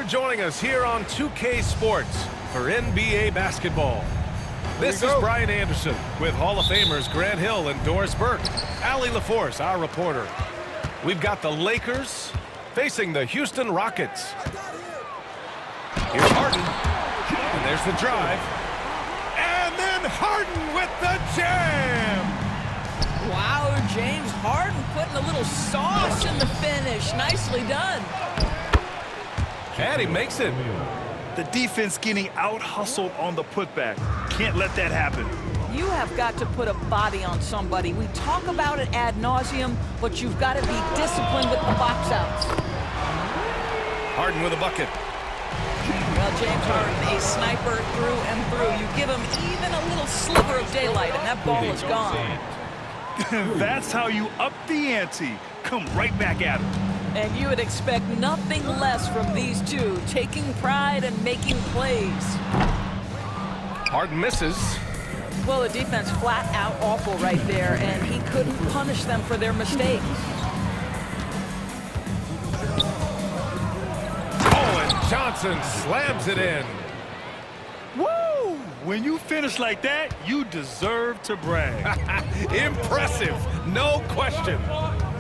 joining us here on 2K Sports for NBA basketball. This is Brian Anderson with Hall of Famers Grant Hill and Doris Burke. Allie LaForce, our reporter. We've got the Lakers facing the Houston Rockets. Here's Harden. And there's the drive. And then Harden with the jam. Wow, James Harden putting a little sauce in the finish. Nicely done. And he makes it. The defense getting out-hustled on the putback. Can't let that happen. You have got to put a body on somebody. We talk about it ad nauseum, but you've got to be disciplined with the box outs. Harden with a bucket. Well, James Harden, a sniper through and through. You give him even a little sliver of daylight, and that ball is gone. That's how you up the ante. Come right back at him. And you would expect nothing less from these two, taking pride and making plays. Harden misses. Well, the defense flat out awful right there, and he couldn't punish them for their mistakes. Oh, and Johnson slams it in. Woo! When you finish like that, you deserve to brag. Impressive, no question.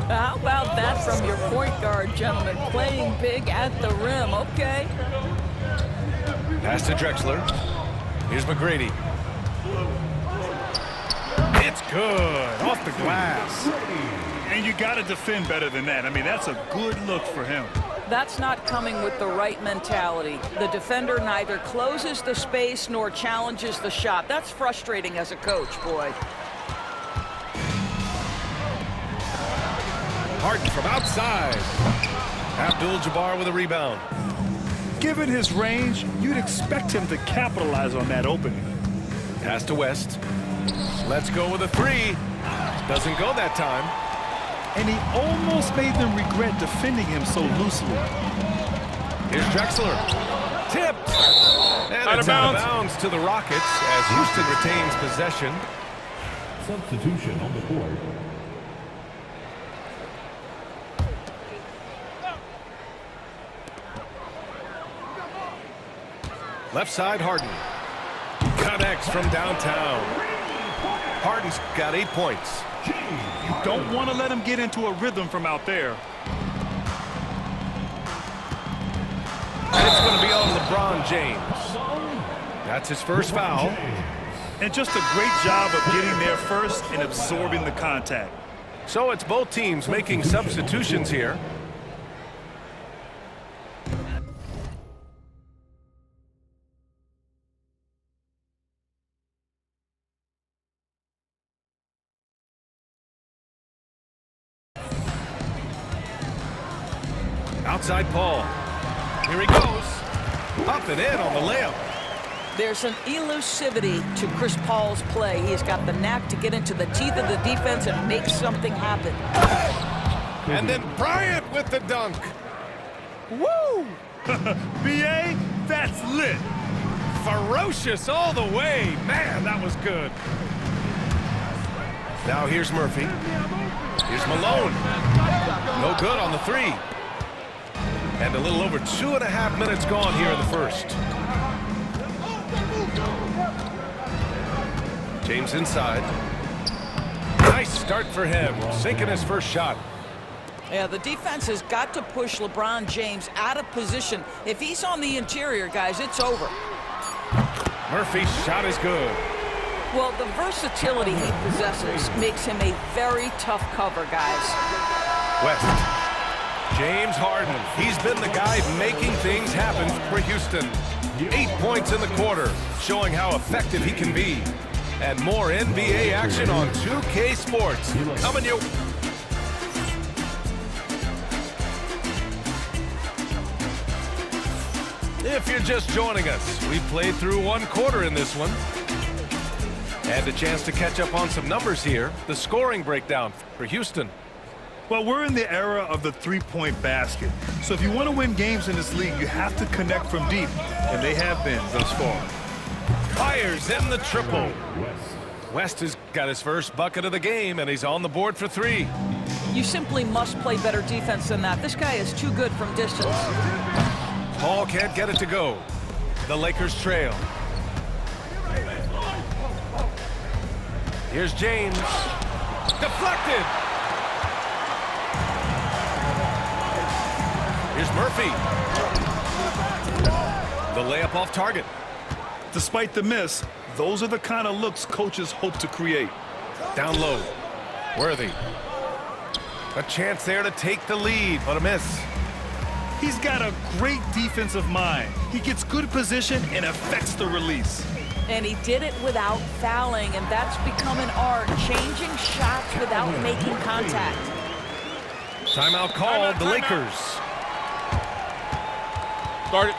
How about that from your point guard, gentlemen? Playing big at the rim, okay. Pass to Drexler. Here's McGrady. It's good, off the glass. And you got to defend better than that. I mean, that's a good look for him. That's not coming with the right mentality. The defender neither closes the space nor challenges the shot. That's frustrating as a coach, boy. Harden from outside. Abdul-Jabbar with a rebound. Given his range, you'd expect him to capitalize on that opening. Pass to West. Let's go with a three. Doesn't go that time. And he almost made them regret defending him so loosely. Here's Drexler. Tipped. And it's out of bounds to the Rockets as Houston retains possession. Substitution on the court. Left side, Harden. Connects from downtown. Harden's got 8 points. You don't want to let him get into a rhythm from out there. It's going to be on LeBron James. That's his first foul. And just a great job of getting there first and absorbing the contact. So it's both teams making substitutions here. Outside Paul. Here he goes. Up and in on the layup. There's an elusivity to Chris Paul's play. He's got the knack to get into the teeth of the defense and make something happen. And then Bryant with the dunk. Woo! B.A., that's lit. Ferocious all the way. Man, that was good. Now here's Murphy. Here's Malone. No good on the three. And a little over 2.5 minutes gone here in the first. James inside. Nice start for him, sinking his first shot. Yeah, the defense has got to push LeBron James out of position. If he's on the interior, guys, it's over. Murphy's shot is good. Well, the versatility he possesses makes him a very tough cover, guys. West. James Harden, he's been the guy making things happen for Houston. 8 points in the quarter, showing how effective he can be. And more NBA action on 2K Sports. Coming you. If you're just joining us, we played through 1 quarter in this one. And a chance to catch up on some numbers here. The scoring breakdown for Houston. Well, we're in the era of the three-point basket. So if you want to win games in this league, you have to connect from deep. And they have been thus far. Fires in the triple. West has got his first bucket of the game, and he's on the board for 3. You simply must play better defense than that. This guy is too good from distance. Paul can't get it to go. The Lakers trail. Here's James. Deflected. Here's Murphy. The layup off target. Despite the miss, those are the kind of looks coaches hope to create. Down low. Worthy. A chance there to take the lead, but a miss. He's got a great defensive mind. He gets good position and affects the release. And he did it without fouling, and that's become an art, changing shots without making contact. Timeout called, the Lakers. Start it.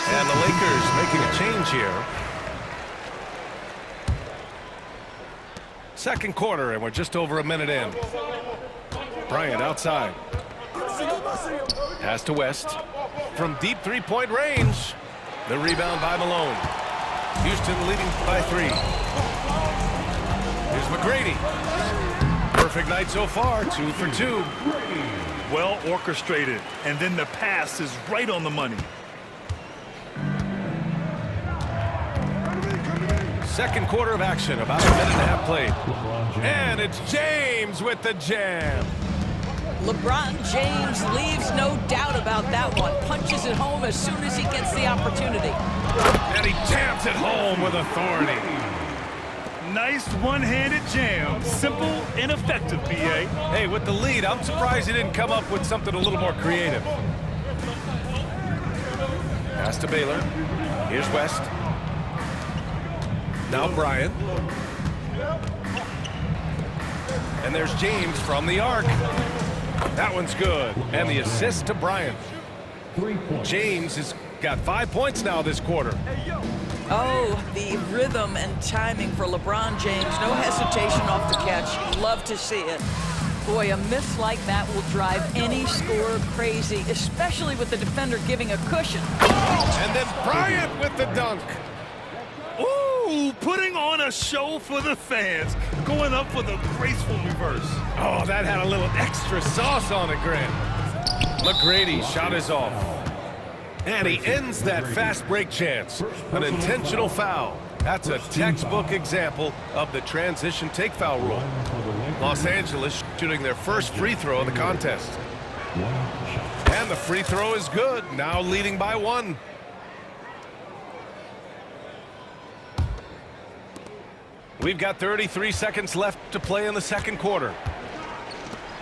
And the Lakers making a change here. Second quarter, and we're just over a minute in. Bryant outside. Pass to West. From deep three-point range. The rebound by Malone. Houston leading by 3. Here's McGrady. Perfect night so far, 2 for 2. Well orchestrated, and then the pass is right on the money. Second quarter of action, about a minute and a half played. And it's James with the jam. LeBron James leaves no doubt about that one. Punches it home as soon as he gets the opportunity. And he jams it home with authority. Nice one-handed jam. Simple and effective, B.A. Hey, with the lead, I'm surprised he didn't come up with something a little more creative. Pass to Baylor. Here's West. Now Bryant. And there's James from the arc. That one's good. And the assist to Bryant. James has got 5 points now this quarter. Oh, the rhythm and timing for LeBron James. No hesitation off the catch. Love to see it. Boy, a miss like that will drive any scorer crazy, especially with the defender giving a cushion. And then Bryant with the dunk. Ooh, putting on a show for the fans. Going up for the graceful reverse. Oh, that had a little extra sauce on it, Grant. McGrady shot is off. And he ends that fast break chance. An intentional foul. That's a textbook example of the transition take foul rule. Los Angeles shooting their first free throw of the contest. And the free throw is good. Now leading by 1. We've got 33 seconds left to play in the second quarter.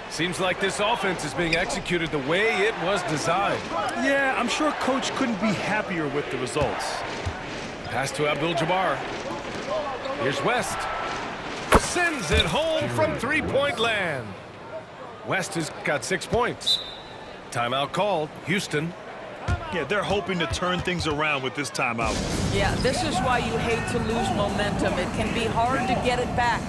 Seems like this offense is being executed the way it was designed. Yeah, I'm sure Coach couldn't be happier with the results. Pass to Abdul-Jabbar. Here's West. Sends it home from three-point land. West has got 6 points. Timeout called. Houston. Yeah, they're hoping to turn things around with this timeout. Yeah, this is why you hate to lose momentum. It can be hard to get it back.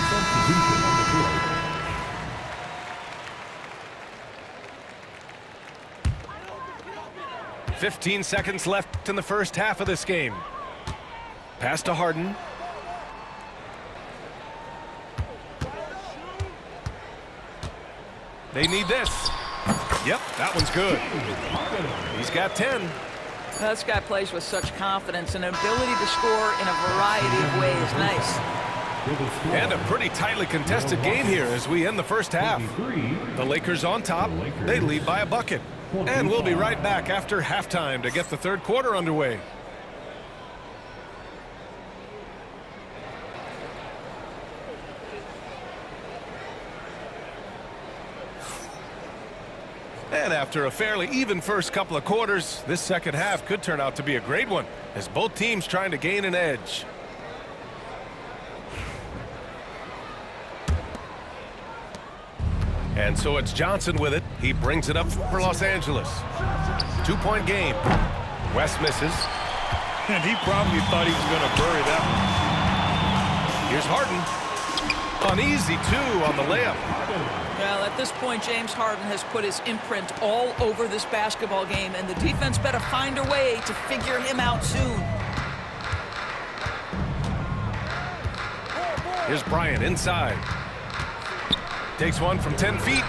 Substitution on the court. 15 seconds left in the first half of this game. Pass to Harden. They need this. Yep, that one's good. He's got 10. This guy plays with such confidence and ability to score in a variety of ways. Nice. And a pretty tightly contested game here as we end the first half. The Lakers on top. They lead by a bucket. And we'll be right back after halftime to get the third quarter underway. And after a fairly even first couple of quarters, this second half could turn out to be a great one as both teams trying to gain an edge. And so it's Johnson with it. He brings it up for Los Angeles. 2-point game. West misses. And he probably thought he was going to bury that one. Here's Harden. An easy 2 on the layup. Well, at this point, James Harden has put his imprint all over this basketball game, and the defense better find a way to figure him out soon. Here's Bryant inside. Takes one from 10 feet.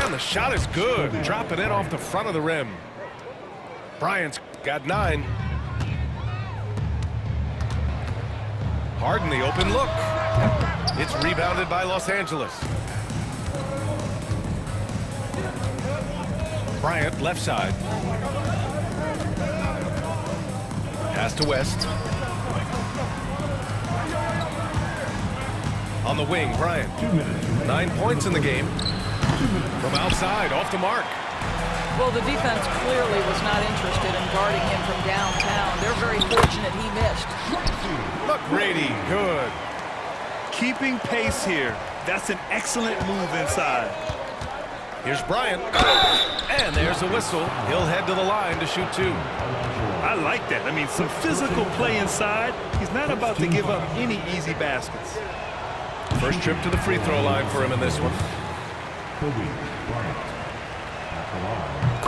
And the shot is good. Drop it in off the front of the rim. Bryant's got 9. Harden the open look. It's rebounded by Los Angeles. Bryant left side. Pass to West. On the wing, Bryant. 9 points in the game. From outside, off the mark. Well, the defense clearly was not interested in guarding him from downtown. They're very fortunate he missed. McGrady, good. Keeping pace here. That's an excellent move inside. Here's Bryant. And there's a whistle. He'll head to the line to shoot 2. I like that. I mean, some physical play inside. He's not about to give up any easy baskets. First trip to the free throw line for him in this one.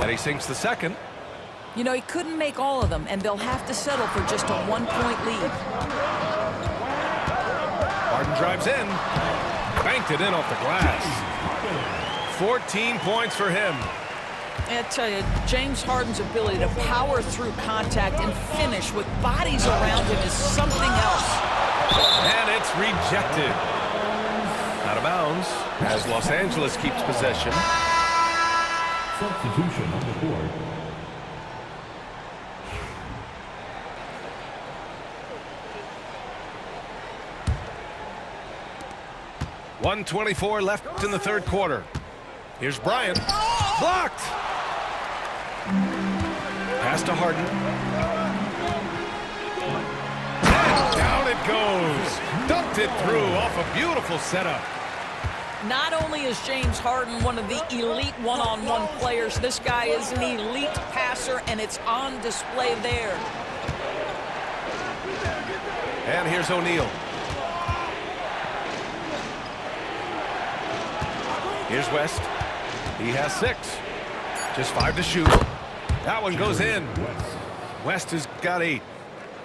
And he sinks the second. You know, he couldn't make all of them, and they'll have to settle for just a 1-point lead. Harden drives in. Banked it in off the glass. 14 points for him. I tell you, James Harden's ability to power through contact and finish with bodies around him is something else. And it's rejected. Out of bounds as Los Angeles keeps possession. Substitution on the board. .124 left in the third quarter. Here's Bryant. Blocked. Pass to Harden. And down it goes. Dunked it through off a beautiful setup. Not only is James Harden one of the elite one-on-one players, this guy is an elite passer, and it's on display there. And here's O'Neal. Here's West. He has 6. Just 5 to shoot. That one goes in. West has got 8.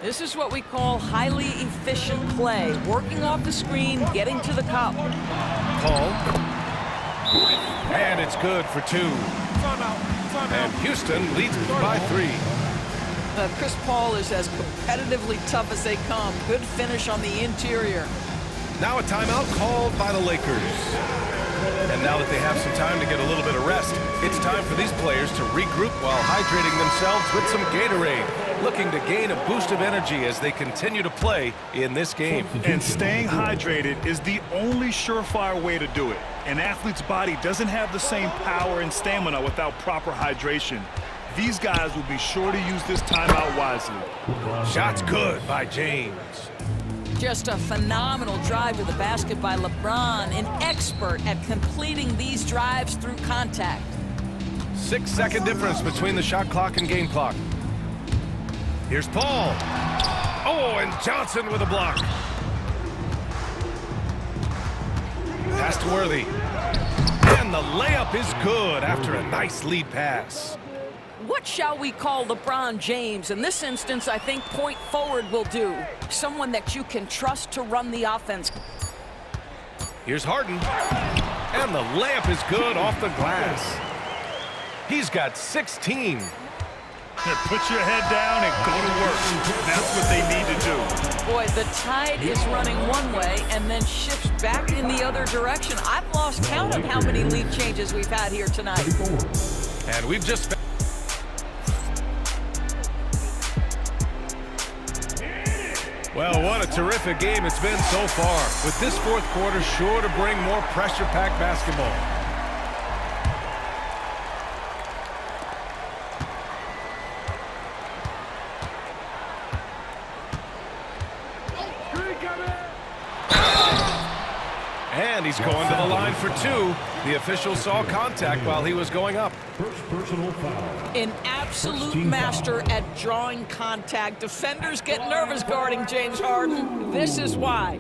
This is what we call highly efficient play. Working off the screen, getting to the cup. Paul. And it's good for 2. And Houston leads by 3. Chris Paul is as competitively tough as they come. Good finish on the interior. Now a timeout called by the Lakers. And now that they have some time to get a little bit of rest, it's time for these players to regroup while hydrating themselves with some Gatorade, looking to gain a boost of energy as they continue to play in this game. And staying hydrated is the only surefire way to do it. An athlete's body doesn't have the same power and stamina without proper hydration. These guys will be sure to use this timeout wisely. Shots good by James. Just a phenomenal drive to the basket by LeBron, an expert at completing these drives through contact. 6-second difference between the shot clock and game clock. Here's Paul. Oh, and Johnson with a block. Pass to Worthy. And the layup is good after a nice lead pass. What shall we call LeBron James? In this instance, I think point forward will do. Someone that you can trust to run the offense. Here's Harden. And the layup is good off the glass. He's got 16. Put your head down and go to work. That's what they need to do. Boy, the tide is running one way and then shifts back in the other direction. I've lost count of how many lead changes we've had here tonight. And we've just... Well, what a terrific game it's been so far. With this fourth quarter sure to bring more pressure-packed basketball. And he's going to the line for two. The official saw contact while he was going up. First personal foul. An absolute master at drawing contact. Defenders get nervous guarding James Harden. This is why.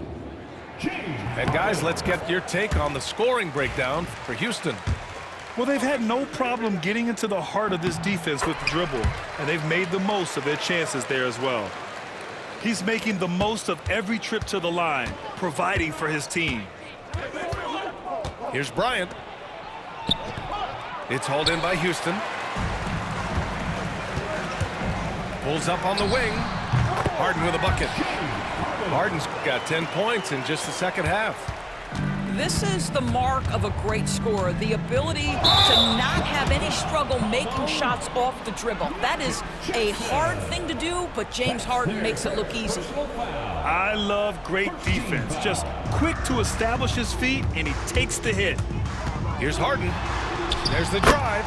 And guys, let's get your take on the scoring breakdown for Houston. Well, they've had no problem getting into the heart of this defense with the dribble, and they've made the most of their chances there as well. He's making the most of every trip to the line, providing for his team. Here's Bryant. It's hauled in by Houston. Pulls up on the wing. Harden with a bucket. Harden's got 10 points in just the second half. This is the mark of a great scorer, the ability to not have any struggle making shots off the dribble. That is a hard thing to do, but James Harden makes it look easy. I love great defense. Just quick to establish his feet, and he takes the hit. Here's Harden. There's the drive.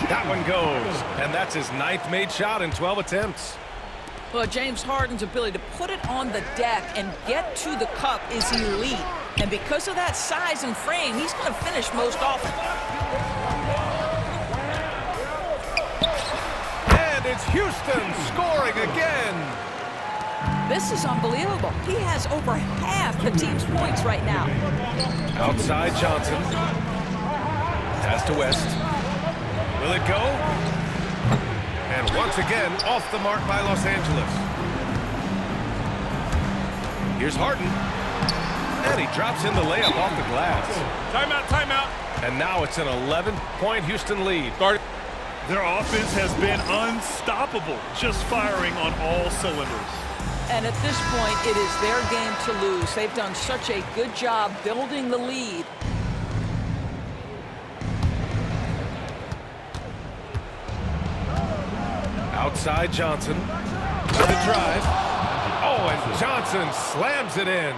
That one goes. And that's his 9th made shot in 12 attempts. Well, James Harden's ability to put it on the deck and get to the cup is elite. And because of that size and frame, he's going to finish most often. And it's Houston scoring again. This is unbelievable. He has over half the team's points right now. Outside Johnson. Pass to West. Will it go? And once again, off the mark by Los Angeles. Here's Harden. And he drops in the layup off the glass. Timeout, timeout. And now it's an 11-point Houston lead. Their offense has been unstoppable, just firing on all cylinders. And at this point, it is their game to lose. They've done such a good job building the lead. Outside Johnson. With the drive. Oh, and Johnson slams it in.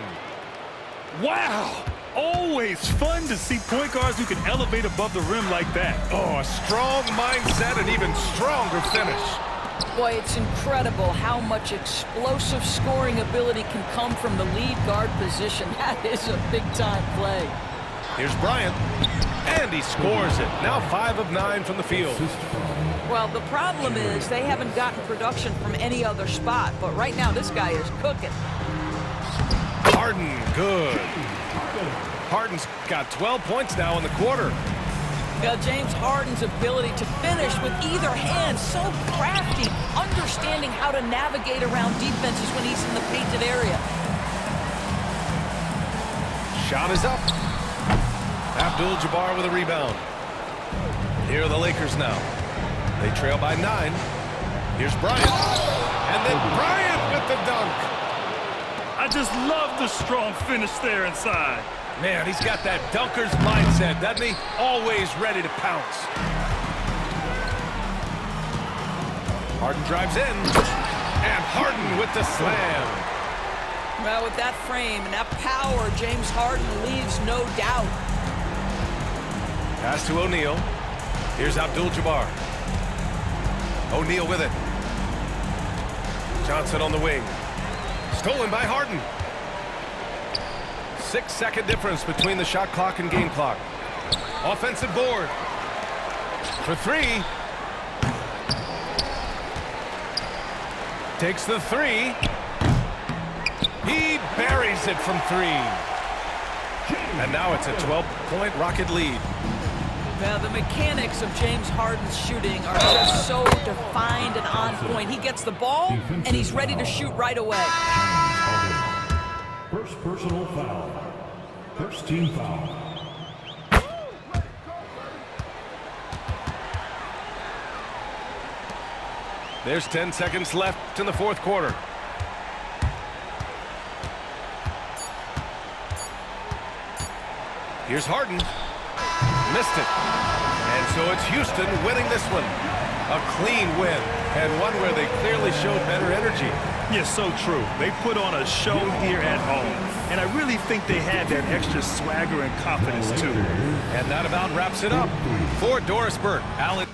Wow! Always fun to see point guards who can elevate above the rim like that. Oh, a strong mindset and even stronger finish. Boy, it's incredible how much explosive scoring ability can come from the lead guard position. That is a big-time play. Here's Bryant. And he scores it. Now 5 of 9 from the field. Well, the problem is they haven't gotten production from any other spot. But right now, this guy is cooking. Harden, good. Harden's got 12 points now in the quarter. Now, James Harden's ability to finish with either hand, so crafty, understanding how to navigate around defenses when he's in the painted area. Shot is up. Abdul-Jabbar with a rebound. Here are the Lakers now. They trail by 9. Here's Bryant. And then Bryant with the dunk. I just love the strong finish there inside. Man, he's got that dunker's mindset, doesn't he? Always ready to pounce. Harden drives in. And Harden with the slam. Well, with that frame and that power, James Harden leaves no doubt. Pass to O'Neal. Here's Abdul-Jabbar. O'Neal with it. Johnson on the wing. Stolen by Harden. 6-second difference between the shot clock and game clock. Offensive board. For 3. Takes the 3. He buries it from 3. And now it's a 12-point Rocket lead. Now, the mechanics of James Harden's shooting are just so defined and on point. He gets the ball, and he's ready to shoot right away. First personal foul. First team foul. There's 10 seconds left in the fourth quarter. Here's Harden. Missed it. And so it's Houston winning this one. A clean win, and one where they clearly showed better energy. Yes, so true. They put on a show here at home, and I really think they had that extra swagger and confidence, too. And that about wraps it up. For Doris Burke, Allen.